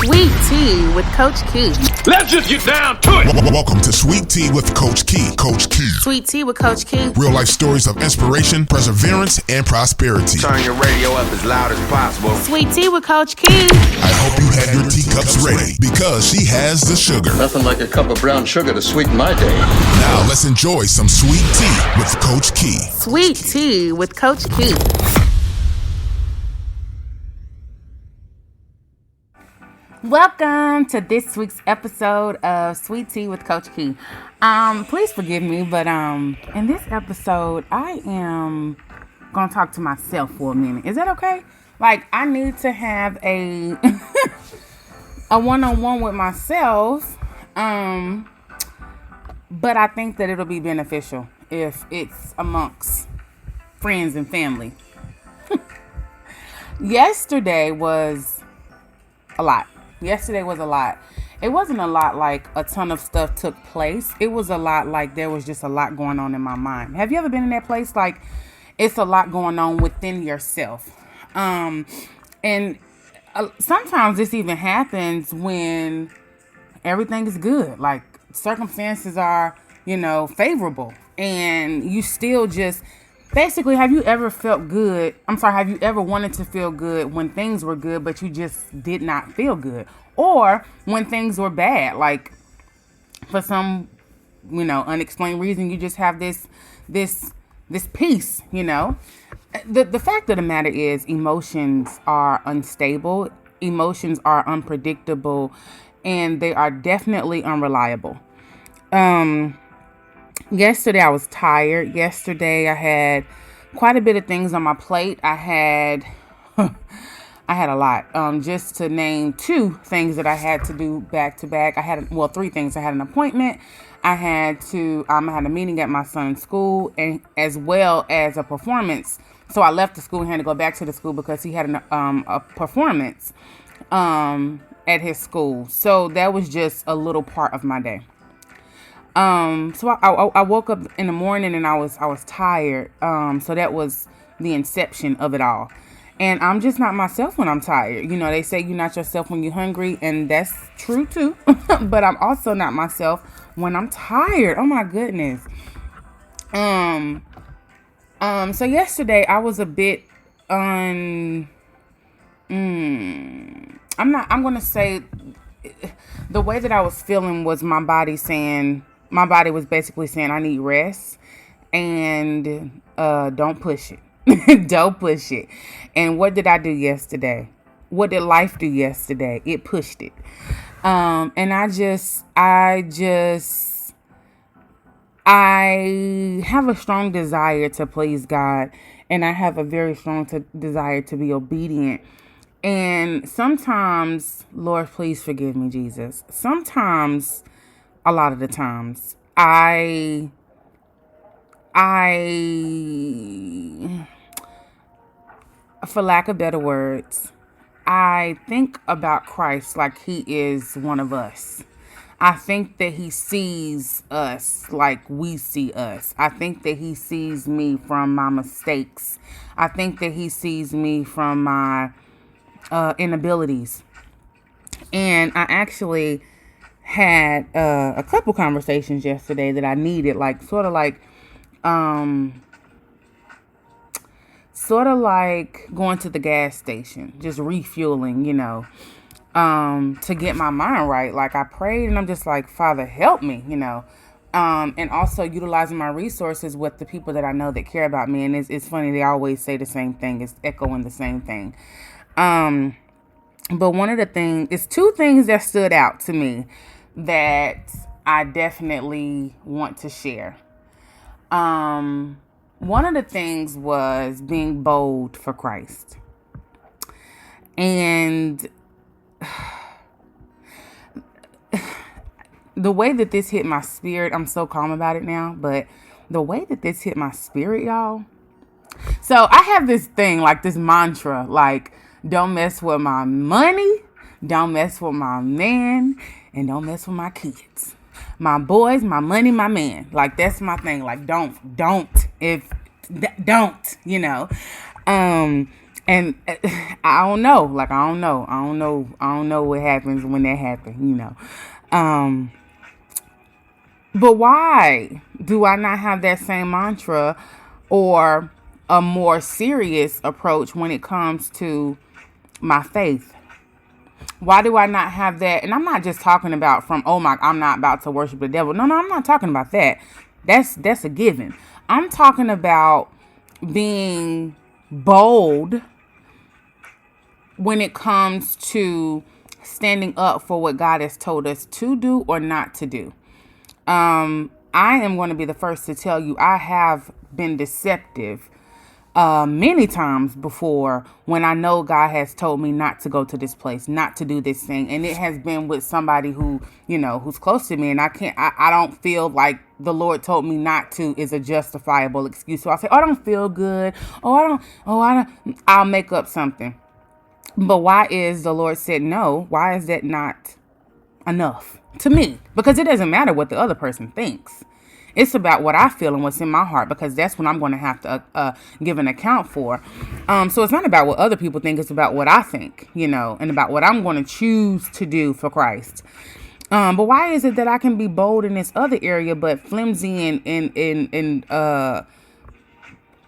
Sweet Tea with Coach Key. Let's just get down to it. Welcome to Sweet Tea with Coach Key. Coach Key. Sweet Tea with Coach Key. Real life stories of inspiration, perseverance, and prosperity. Turn your radio up as loud as possible. Sweet Tea with Coach Key. I hope you have your teacups ready because she has the sugar. Nothing like a cup of brown sugar to sweeten my day. Now let's enjoy some Sweet Tea with Coach Key. Sweet Tea with Coach Key. Welcome to this week's episode of Sweet Tea with Coach Key. Please forgive me, but in this episode, I am gonna talk to myself for a minute. Is that okay? Like, I need to have a a one-on-one with myself. But I think that it'll be beneficial if it's amongst friends and family. Yesterday was a lot. It wasn't a lot like a ton of stuff took place. It was a lot like there was just a lot going on in my mind. Have you ever been in that place? Like, it's a lot going on within yourself. And sometimes this even happens when everything is good. Like, circumstances are, favorable. And you still just... Basically, have you ever felt good? Have you ever wanted to feel good when things were good, but you just did not feel good? Or when things were bad, like for some, unexplained reason, you just have this peace, The fact of the matter is emotions are unstable. Emotions are unpredictable, and they are definitely unreliable. Yesterday I was tired. Yesterday I had quite a bit of things on my plate. I had a lot. Just to name two things that I had to do back to back. Three things. I had an appointment. I had a meeting at my son's school, and as well as a performance. So I left the school and had to go back to the school because he had a performance at his school. So that was just a little part of my day. So I woke up in the morning and I was tired. So that was the inception of it all. And I'm just not myself when I'm tired. They say you're not yourself when you're hungry, and that's true too. But I'm also not myself when I'm tired. Oh my goodness. So yesterday I was a bit I'm going to say the way that I was feeling was my body was basically saying, I need rest, and don't push it. Don't push it. And what did I do yesterday? What did life do yesterday? It pushed it. And I have a strong desire to please God, and I have a very strong desire to be obedient. And sometimes, Lord, please forgive me, Jesus. Sometimes, a lot of the times, for lack of better words, I think about Christ like he is one of us. I think that he sees us like we see us. I think that he sees me from my mistakes. I think that he sees me from my inabilities. And I actually had a couple conversations yesterday that I needed, sort of like going to the gas station, just refueling, to get my mind right. Like, I prayed and I'm just like, Father, help me, and also utilizing my resources with the people that I know that care about me. And it's funny, they always say the same thing. It's echoing the same thing. But it's two things that stood out to me that I definitely want to share. One of the things was being bold for Christ. And the way that this hit my spirit, I'm so calm about it now, but the way that this hit my spirit, y'all. So I have this thing, this mantra, don't mess with my money, don't mess with my man, and don't mess with my kids. My boys, my money, my man. That's my thing. Don't. And I don't know. Like, I don't know. I don't know what happens when that happens, But why do I not have that same mantra or a more serious approach when it comes to my faith? Why do I not have that? And I'm not just talking about I'm not about to worship the devil. No, I'm not talking about that. That's a given. I'm talking about being bold when it comes to standing up for what God has told us to do or not to do. I am going to be the first to tell you I have been deceptive many times before when I know God has told me not to go to this place, not to do this thing. And it has been with somebody who, who's close to me. And I don't feel like the Lord told me not to is a justifiable excuse. So I say, I don't feel good. I'll make up something. But why is the Lord said no? Why is that not enough to me? Because it doesn't matter what the other person thinks. It's about what I feel and what's in my heart, because that's what I'm going to have to give an account for. So it's not about what other people think. It's about what I think, and about what I'm going to choose to do for Christ. But why is it that I can be bold in this other area, but flimsy in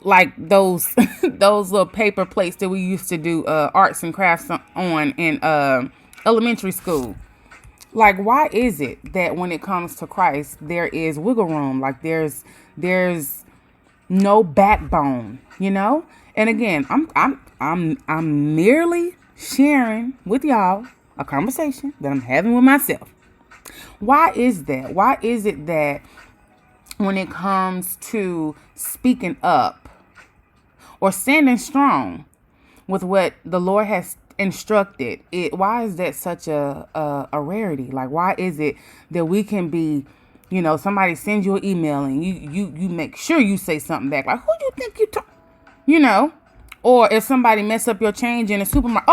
like those little paper plates that we used to do arts and crafts on in elementary school? Like, why is it that when it comes to Christ, there is wiggle room? Like there's no backbone, And again, I'm merely sharing with y'all a conversation that I'm having with myself. Why is that? Why is it that when it comes to speaking up or standing strong with what the Lord has instructed, why is that such a rarity? Like, why is it that we can be, somebody sends you an email and you make sure you say something back, like, who do you think you talk, or if somebody mess up your change in a supermarket,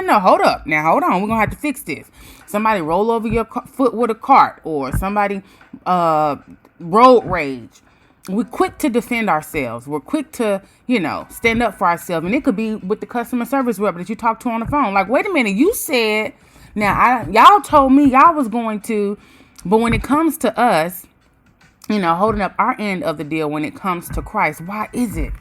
no, hold up, now hold on, we're gonna have to fix this. Somebody roll over your foot with a cart, or somebody road rage. We're quick to defend ourselves. We're quick to, stand up for ourselves. And it could be with the customer service rep that you talk to on the phone. Like, wait a minute, you said, y'all told me y'all was going to, but when it comes to us, holding up our end of the deal when it comes to Christ, why is it?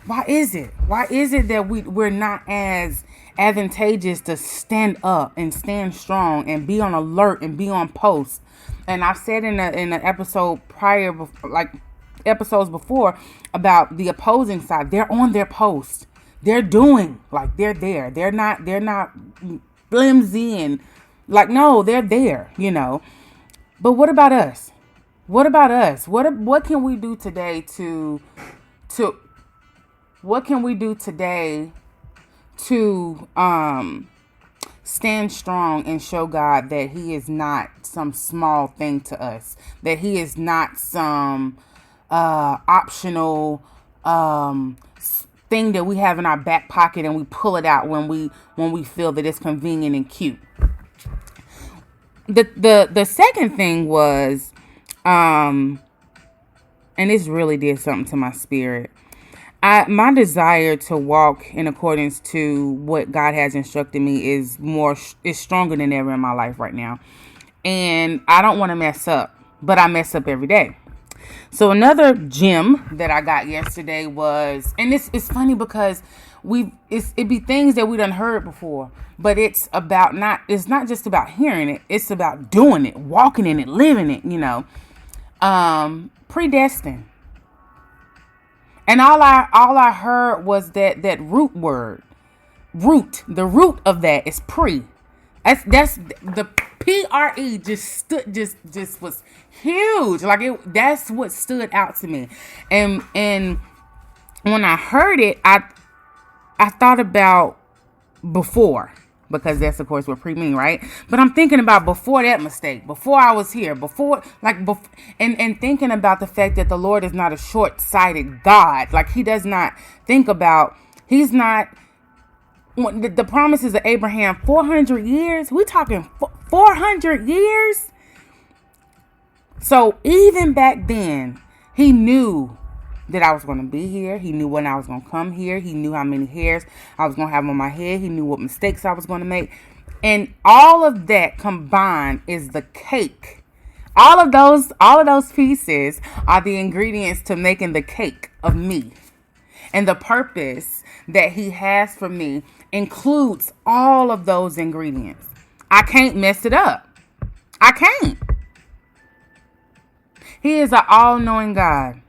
Why is it that we're not as advantageous to stand up and stand strong and be on alert and be on post? And I've said in an episode prior, like episodes before, about the opposing side. They're on their post. They're doing, like, they're there. They're not flimsy and like, no, they're there, But what about us? What about us? What can we do today what can we do today to stand strong and show God that He is not some small thing to us, that He is not some optional thing that we have in our back pocket and we pull it out when we feel that it's convenient and cute. The second thing was, and this really did something to my spirit. My desire to walk in accordance to what God has instructed me is stronger than ever in my life right now. And I don't want to mess up, but I mess up every day. So another gem that I got yesterday was, and it's funny because it be things that we done heard before, but it's not just about hearing it. It's about doing it, walking in it, living it, Predestined. And all I heard was that root word. The root of that is pre. That's the PRE just was huge. Like that's what stood out to me. And when I heard it, I thought about before, because that's of course what pre mean, right? But I'm thinking about before that mistake, before I was here, and thinking about the fact that the Lord is not a short-sighted God. Like He does not think about, He's not, the promises of Abraham, 400 years. We talking 400 years. So even back then, He knew that I was going to be here. He knew when I was going to come here. He knew how many hairs I was going to have on my head. He knew what mistakes I was going to make. And all of that combined is the cake. All of those pieces are the ingredients to making the cake of me. And the purpose that he has for me includes all of those ingredients. I can't mess it up. I can't. He is an all-knowing God.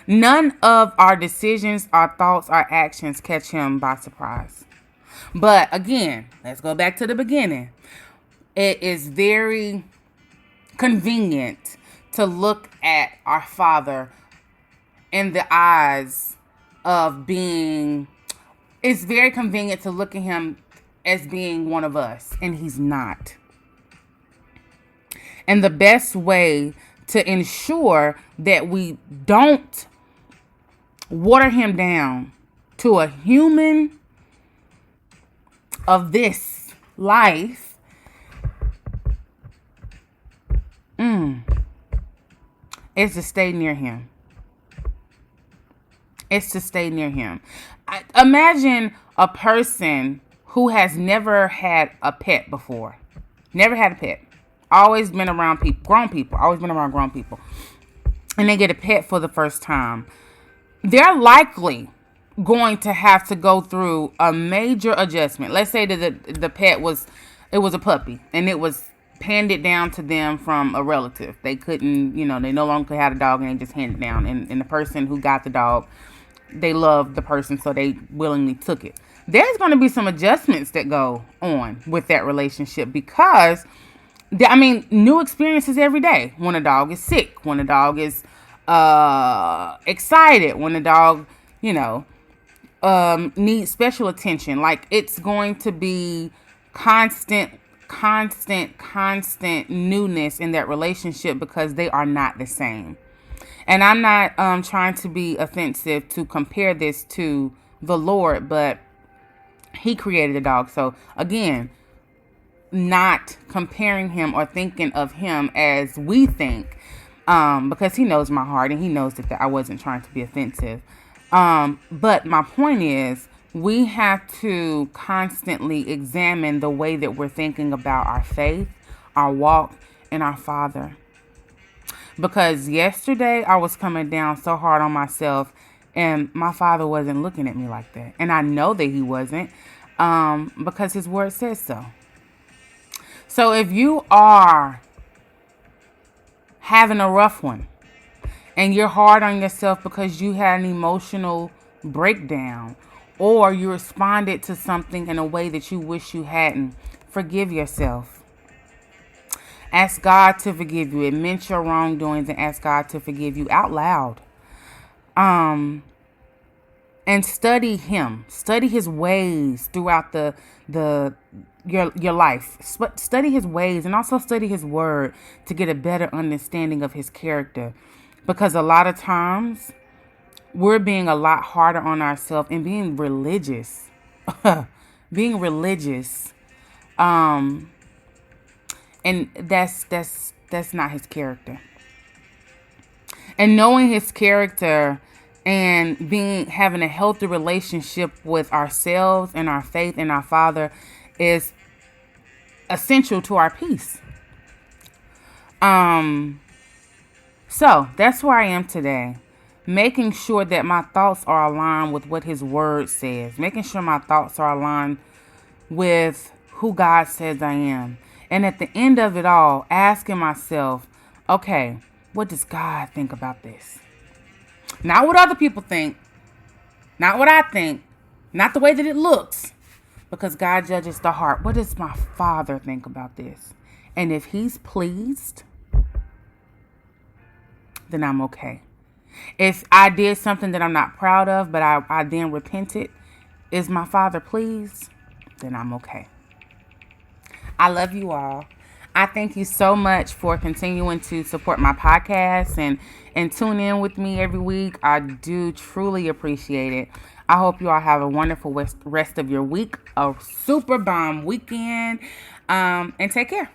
None of our decisions, our thoughts, our actions catch him by surprise. But again, let's go back to the beginning. It is very convenient to look at our Father in the eyes of being, it's very convenient to look at him as being one of us, and he's not. And the best way to ensure that we don't water him down to a human of this life is to stay near him. It's to stay near him. Imagine a person who has never had a pet before. Never had a pet. Always been around people, grown people. Always been around grown people. And they get a pet for the first time. They're likely going to have to go through a major adjustment. Let's say that the pet was a puppy, and it was handed down to them from a relative. They couldn't, they no longer had a dog, and they just handed it down. And the person who got the dog, they loved the person, so they willingly took it. There's going to be some adjustments that go on with that relationship because, new experiences every day. When a dog is sick, when a dog is excited, when a dog, needs special attention. Like, it's going to be constant newness in that relationship because they are not the same. And I'm not trying to be offensive to compare this to the Lord, but he created the dog. So again, not comparing him or thinking of him as we think, because he knows my heart and he knows that I wasn't trying to be offensive. But my point is, we have to constantly examine the way that we're thinking about our faith, our walk, and our Father. Because yesterday I was coming down so hard on myself, and my Father wasn't looking at me like that. And I know that he wasn't, because his word says so. So if you are having a rough one, and you're hard on yourself because you had an emotional breakdown, or you responded to something in a way that you wish you hadn't, forgive yourself. Ask God to forgive you. Admit your wrongdoings and ask God to forgive you out loud. And study him. Study his ways throughout your life. Study his ways and also study his word to get a better understanding of his character. Because a lot of times we're being a lot harder on ourselves and being religious. Being religious. And that's not his character. And knowing his character and having a healthy relationship with ourselves and our faith and our Father is essential to our peace. So that's where I am today. Making sure that my thoughts are aligned with what his word says. Making sure my thoughts are aligned with who God says I am. And at the end of it all, asking myself, okay, what does God think about this? Not what other people think. Not what I think. Not the way that it looks. Because God judges the heart. What does my Father think about this? And if he's pleased, then I'm okay. If I did something that I'm not proud of, but I then repented, is my Father pleased? Then I'm okay. I love you all. I thank you so much for continuing to support my podcast and tune in with me every week. I do truly appreciate it. I hope you all have a wonderful rest of your week, a super bomb weekend, and take care.